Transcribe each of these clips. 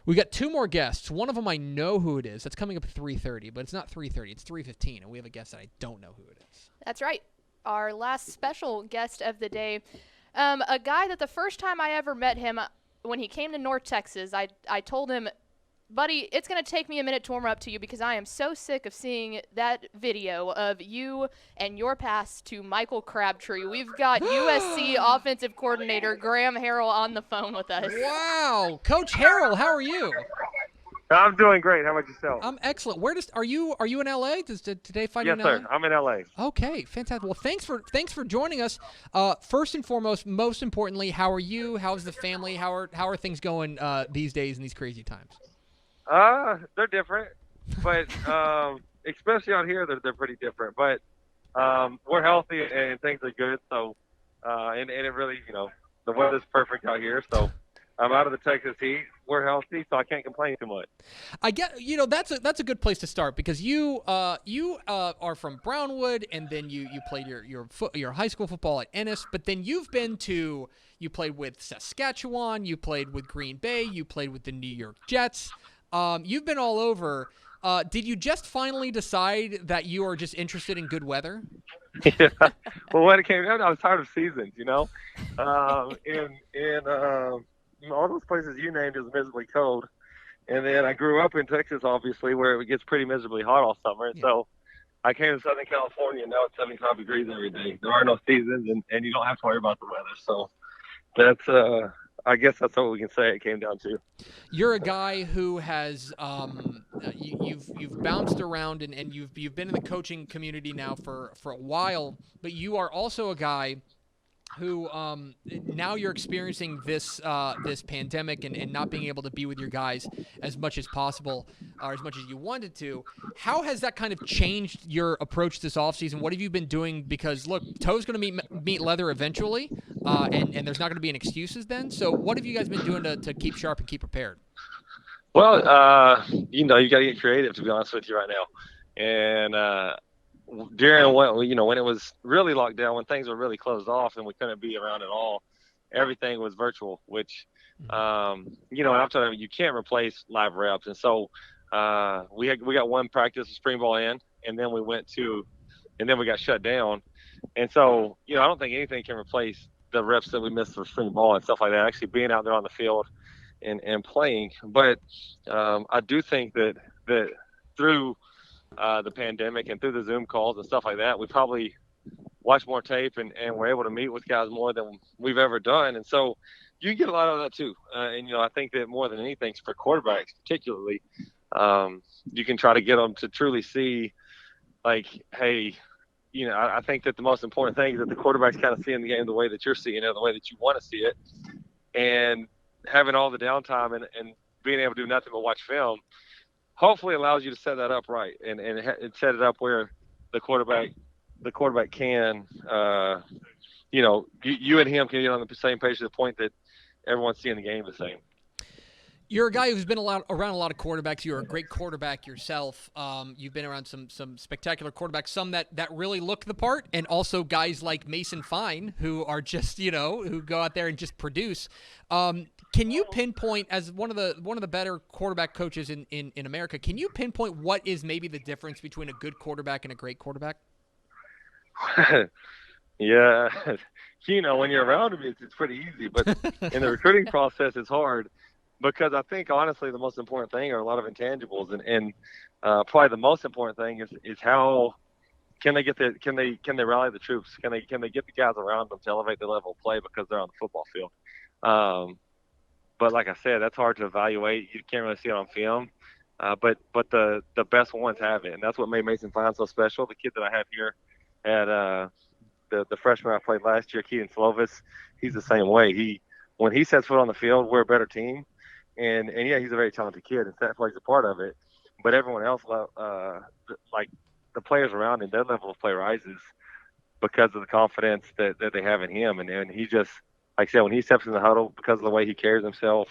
We got two more guests. One of them I know who it is. That's coming up at 3:30, but it's not 3:30. It's 3:15, and we have a guest that I don't know who it is. That's right. Our last special guest of the day, a guy that the first time I ever met him, when he came to North Texas, I told him, buddy, it's going to take me a minute to warm up to you because I am so sick of seeing that video of you and your pass to Michael Crabtree. We've got USC Offensive Coordinator Graham Harrell on the phone with us. Wow, Coach Harrell, how are you? I'm doing great. How about yourself? I'm excellent. Where are you in LA? Did today find you Yes, in sir. LA? I'm in LA. Okay, fantastic. Well, thanks for joining us. First and foremost, most importantly, how are you? How's the family? How are things going these days in these crazy times? They're different, but especially out here, they're pretty different. But we're healthy and things are good. So, and it really, the weather's perfect out here. So, I'm out of the Texas heat. We're healthy, so I can't complain too much. I get, that's a good place to start because you are from Brownwood, and then you played your high school football at Ennis, but then you played with Saskatchewan, you played with Green Bay, you played with the New York Jets. You've been all over. Did you just finally decide that you are just interested in good weather? Yeah. Well, when it came down, I was tired of seasons, all those places you named is miserably cold. And then I grew up in Texas, obviously, where it gets pretty miserably hot all summer. And so I came to Southern California, and now it's 75 degrees every day. There are no seasons, and you don't have to worry about the weather. So that's, I guess that's what we can say it came down to. You're a guy who has you've bounced around and you've been in the coaching community now for a while, but you are also a guy who now you're experiencing this pandemic and not being able to be with your guys as much as possible or as much as you wanted to. How has that kind of changed your approach this offseason? What have you been doing? Because look, toe's going to meet leather eventually, and there's not going to be any excuses then. So what have you guys been doing to keep sharp and keep prepared? Well, you got to get creative, to be honest with you right now. And during when it was really locked down, when things were really closed off and we couldn't be around at all, everything was virtual, which, and I'm telling you can't replace live reps. And so we got one practice of spring ball in, and then we got shut down. And so, I don't think anything can replace the reps that we missed for spring ball and stuff like that, actually being out there on the field and playing. But I do think that through the pandemic and through the Zoom calls and stuff like that, we probably watched more tape and we're able to meet with guys more than we've ever done. And so you get a lot of that too. And I think that more than anything for quarterbacks, particularly, you can try to get them to truly see, like, hey, I think that the most important thing is that the quarterback's kind of seeing the game the way that you're seeing it, the way that you want to see it. And having all the downtime and being able to do nothing but watch film hopefully allows you to set that up right and set it up where the quarterback can, you and him can get on the same page to the point that everyone's seeing the game the same. You're a guy who's been around a lot of quarterbacks. You're a great quarterback yourself. You've been around some spectacular quarterbacks, some that really look the part, and also guys like Mason Fine who are just, who go out there and just produce. Can you pinpoint, as one of the better quarterback coaches in America, can you pinpoint what is maybe the difference between a good quarterback and a great quarterback? Yeah, when you're around him, it's pretty easy, but in the recruiting process, it's hard. Because I think, honestly, the most important thing are a lot of intangibles, and probably the most important thing is how can they rally the troops? Can they get the guys around them to elevate the level of play because they're on the football field? But like I said, that's hard to evaluate. You can't really see it on film. But the best ones have it, and that's what made Mason Fine so special. The kid that I have here at the freshman I played last year, Keaton Slovis, he's the same way. When he sets foot on the field, we're a better team. And yeah, he's a very talented kid, and that plays a part of it. But everyone else, like the players around him, their level of play rises because of the confidence that they have in him. And he just, like I said, when he steps in the huddle, because of the way he carries himself,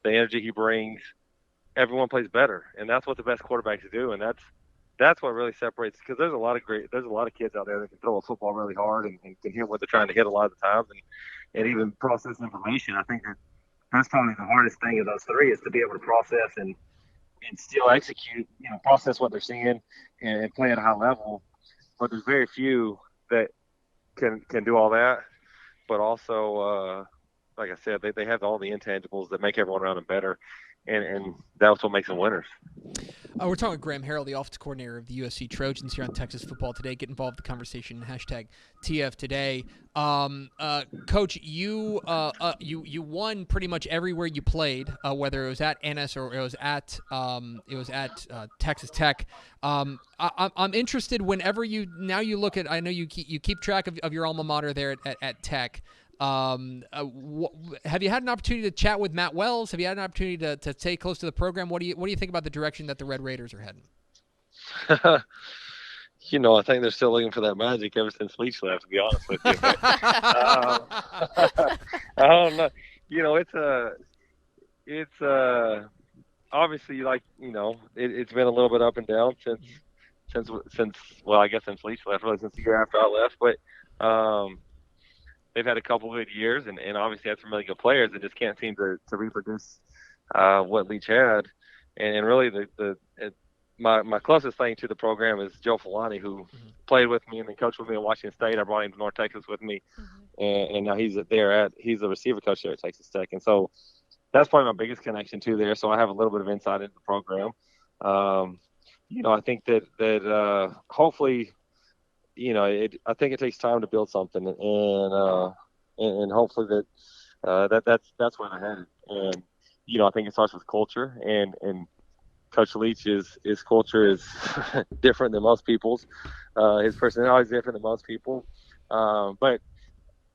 the energy he brings, everyone plays better. And that's what the best quarterbacks do. And that's what really separates, because there's a lot of kids out there that can throw a football really hard and can hit what they're trying to hit a lot of the times and even process information. I think that that's probably the hardest thing of those three is to be able to process and still execute, process what they're seeing and play at a high level. But there's very few that can do all that. But also, like I said, they have all the intangibles that make everyone around them better, and that's what makes them winners. We're talking with Graham Harrell, the offensive coordinator of the USC Trojans here on Texas Football Today. Get involved in the conversation, hashtag TF Today. Coach, you won pretty much everywhere you played, whether it was at Ennis or it was at Texas Tech. I'm interested whenever you look at. I know you keep track of your alma mater there at Tech. Have you had an opportunity to chat with Matt Wells? Have you had an opportunity to stay close to the program? What do you think about the direction that the Red Raiders are heading? I think they're still looking for that magic ever since Leach left, to be honest with you. But, I don't know. It's obviously it's been a little bit up and down since I guess since Leach left, really since the year after I left. But they've had a couple of good years and obviously had some really good players that just can't seem to reproduce what Leach had. And really, my closest thing to the program is Joe Filani, who played with me and then coached with me in Washington State. I brought him to North Texas with me, and now he's the receiver coach there at Texas Tech. And so that's probably my biggest connection to there. So I have a little bit of insight into the program. I think that hopefully, I think it takes time to build something, and hopefully that's where they're headed. And I think it starts with culture, and Coach Leach's culture is different than most people's. His personality is different than most people. But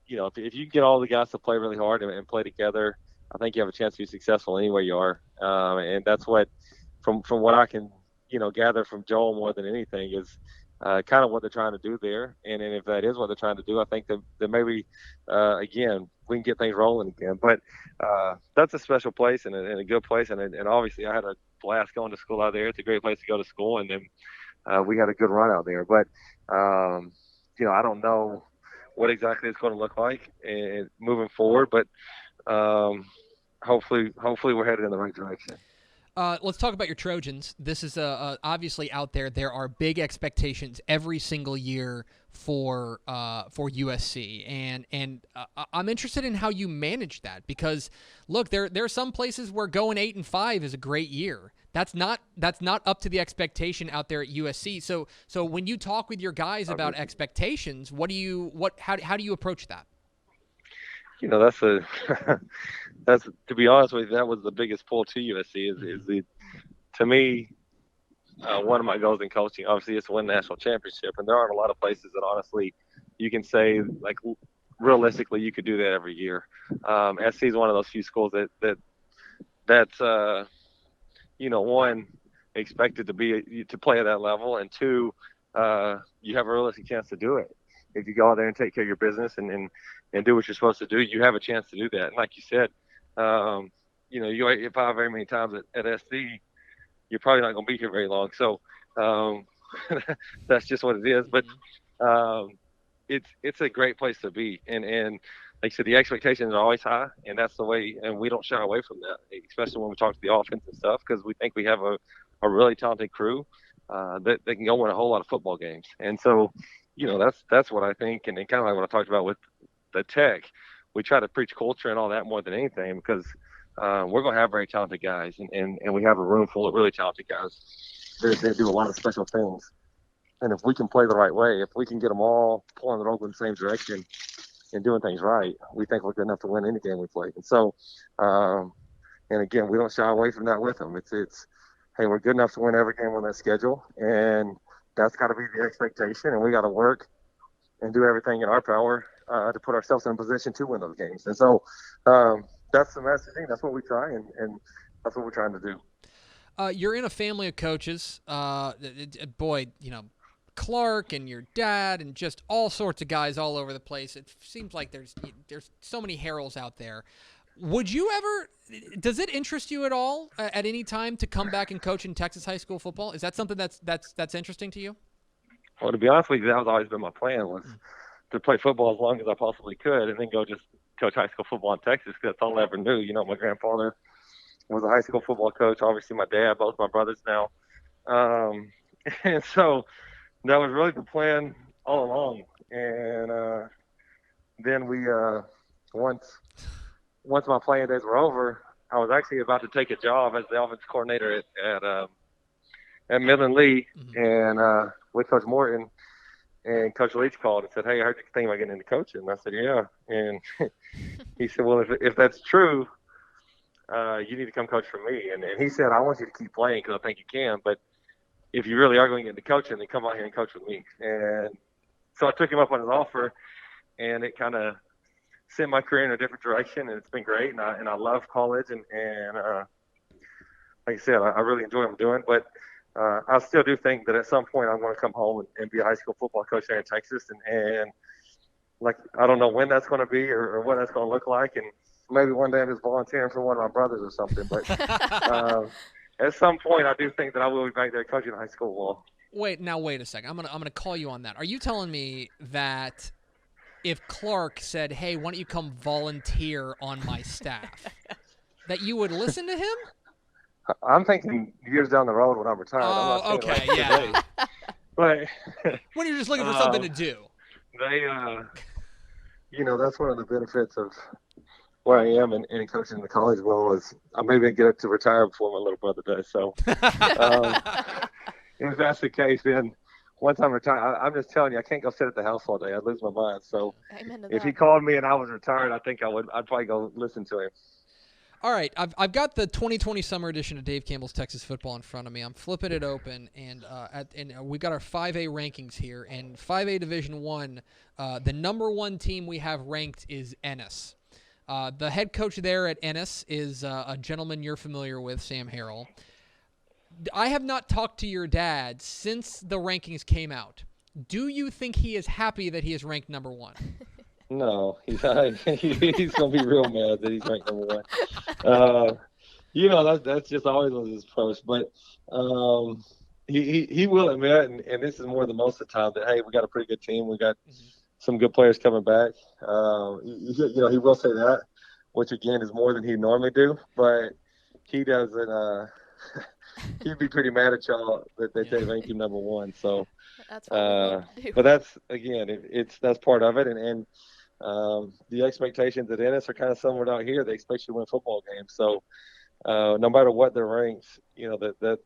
if you get all the guys to play really hard and play together, I think you have a chance to be successful anywhere you are. And that's what, from what I can gather from Joel more than anything, is kind of what they're trying to do there. And if that is what they're trying to do, I think that maybe again we can get things rolling again. But that's a special place and a good place, and obviously I had a blast going to school out there. It's a great place to go to school, and then we had a good run out there. But I don't know what exactly it's going to look like and moving forward, but hopefully we're headed in the right direction. Let's talk about your Trojans. This is obviously out there. There are big expectations every single year for USC, and I'm interested in how you manage that, because look, there are some places where going 8-5 is a great year. That's not up to the expectation out there at USC. So when you talk with your guys about expectations, how do you approach that? That's to be honest with you, that was the biggest pull to USC is to me, one of my goals in coaching, obviously, is to win a national championship. And there aren't a lot of places that honestly you can say, like, realistically, you could do that every year. SC is one of those few schools that's one, expected to play at that level, and two, you have a realistic chance to do it. If you go out there and take care of your business and do what you're supposed to do, you have a chance to do that. And like you said, you 8-5 very many times at SC, you're probably not going to be here very long. So that's just what it is. But it's a great place to be. And like I said, the expectations are always high, and that's the way. And we don't shy away from that, especially when we talk to the offense and stuff, because we think we have a really talented crew that can go win a whole lot of football games. And so, that's what I think, and kind of like what I talked about with the Tech. We try to preach culture and all that more than anything, because we're going to have very talented guys, and we have a room full of really talented guys that do a lot of special things. And if we can play the right way, if we can get them all pulling the rope in the same direction and doing things right, we think we're good enough to win any game we play. And so, and again, we don't shy away from that with them. It's hey, we're good enough to win every game on that schedule, and that's got to be the expectation, and we got to work and do everything in our power to put ourselves in a position to win those games. And so that's the messaging. That's what we try, and that's what we're trying to do. You're in a family of coaches. Clark and your dad and just all sorts of guys all over the place. It seems like there's so many Harrells out there. Does it interest you at all at any time to come back and coach in Texas high school football? Is that something that's interesting to you? Well, to be honest with you, that was always been my plan, was to play football as long as I possibly could, and then go just coach high school football in Texas because that's all I ever knew. You know, my grandfather was a high school football coach. Obviously, my dad, both my brothers now. Um, and so that was really the plan all along. And then once my playing days were over, I was actually about to take a job as the offensive coordinator at Midland Lee, and with Coach Morton. And Coach Leach called and said, "Hey, I heard you thinking about getting into coaching." And I said, "Yeah." And he said, "Well, if that's true, you need to come coach for me." And he said, "I want you to keep playing because I think you can, but if you really are going to get into coaching, then come out here and coach with me." And so I took him up on his offer, and it kind of sent my career in a different direction, and it's been great. And I love college, and like I said, I really enjoy what I'm doing, but I still do think that at some point I'm going to come home and be a high school football coach there in Texas. And like, I don't know when that's going to be or what that's going to look like. And maybe one day I'm just volunteering for one of my brothers or something. But at some point I do think that I will be back there coaching high school ball. Wait a second. I'm gonna call you on that. Are you telling me that if Clark said, "Hey, why don't you come volunteer on my staff," that you would listen to him? I'm thinking years down the road when I'm retired. Oh, I'm not okay, like yeah. today. But when you're just looking for something to do. They, you know, that's one of the benefits of where I am and coaching in the college world is I maybe get to retire before my little brother does. So if that's the case, then once I'm retired, I'm just telling you, I can't go sit at the house all day. I'd lose my mind. So if he called me and I was retired, I think I'd probably go listen to him. All right, I've got the 2020 summer edition of Dave Campbell's Texas Football in front of me. I'm flipping it open, and we've got our 5A rankings here. And 5A Division I, the number one team we have ranked is Ennis. The head coach there at Ennis is a gentleman you're familiar with, Sam Harrell. I have not talked to your dad since the rankings came out. Do you think he is happy that he is ranked number one? No, he's not. He's gonna be real mad that he's ranked number one. You know, that's just always was his approach. But he will admit, and this is more than most of the time, that hey, we got a pretty good team. We got some good players coming back. You know, he will say that, which again is more than he normally do. But he doesn't. He'd be pretty mad at y'all that they ranked him number one. So. That's what we want to do. But that's again, that's part of it, and the expectations at Ennis are kind of similar out here. They expect you to win football games. So no matter what their ranks, you know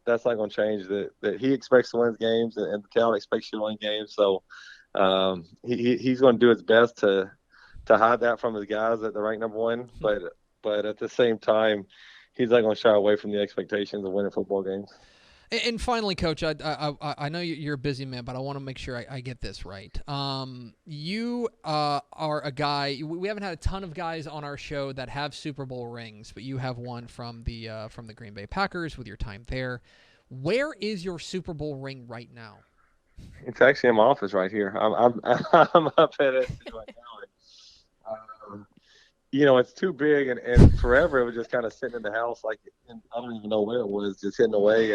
that's not going to change. That he expects to win games, and the talent expects you to win games. So he's going to do his best to hide that from his guys that they're ranked number one. But at the same time, he's not going to shy away from the expectations of winning football games. And finally, Coach, I know you're a busy man, but I want to make sure I get this right. You are a guy. We haven't had a ton of guys on our show that have Super Bowl rings, but you have one from the Green Bay Packers with your time there. Where is your Super Bowl ring right now? It's actually in my office right here. I'm up at it right now. And, you know, it's too big, and forever it was just kind of sitting in the house, like, and I don't even know where it was, just hidden away.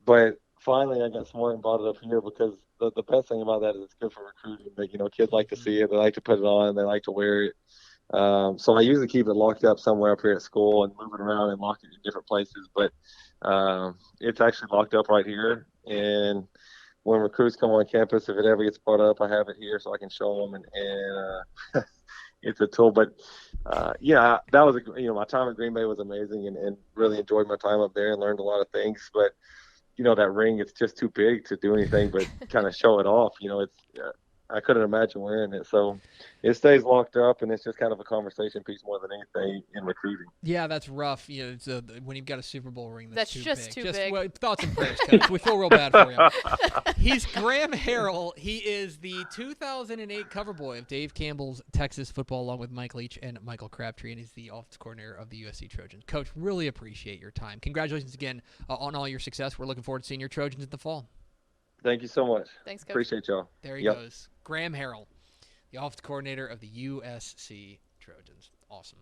But finally I got smart and brought it up here because the best thing about that is it's good for recruiting. But, you know, kids like to see it, they like to put it on, they like to wear it. So I usually keep it locked up somewhere up here at school and move it around and lock it in different places. But it's actually locked up right here. And when recruits come on campus, if it ever gets brought up, I have it here so I can show them. And it's a tool. But yeah, that was my time at Green Bay was amazing, and really enjoyed my time up there and learned a lot of things. But you know, that ring, it's just too big to do anything but kind of show it off. You know, it's I couldn't imagine wearing it. So it stays locked up, and it's just kind of a conversation piece more than anything in recruiting. Yeah, that's rough. You know, it's when you've got a Super Bowl ring that's too just big. too big. Well, thoughts and prayers, Coach. We feel real bad for you. He's Graham Harrell. He is the 2008 cover boy of Dave Campbell's Texas Football, along with Mike Leach and Michael Crabtree, and he's the offensive coordinator of the USC Trojans. Coach, really appreciate your time. Congratulations again on all your success. We're looking forward to seeing your Trojans in the fall. Thank you so much. Thanks, Coach. Appreciate y'all. There he goes. Graham Harrell, the offensive coordinator of the USC Trojans. Awesome.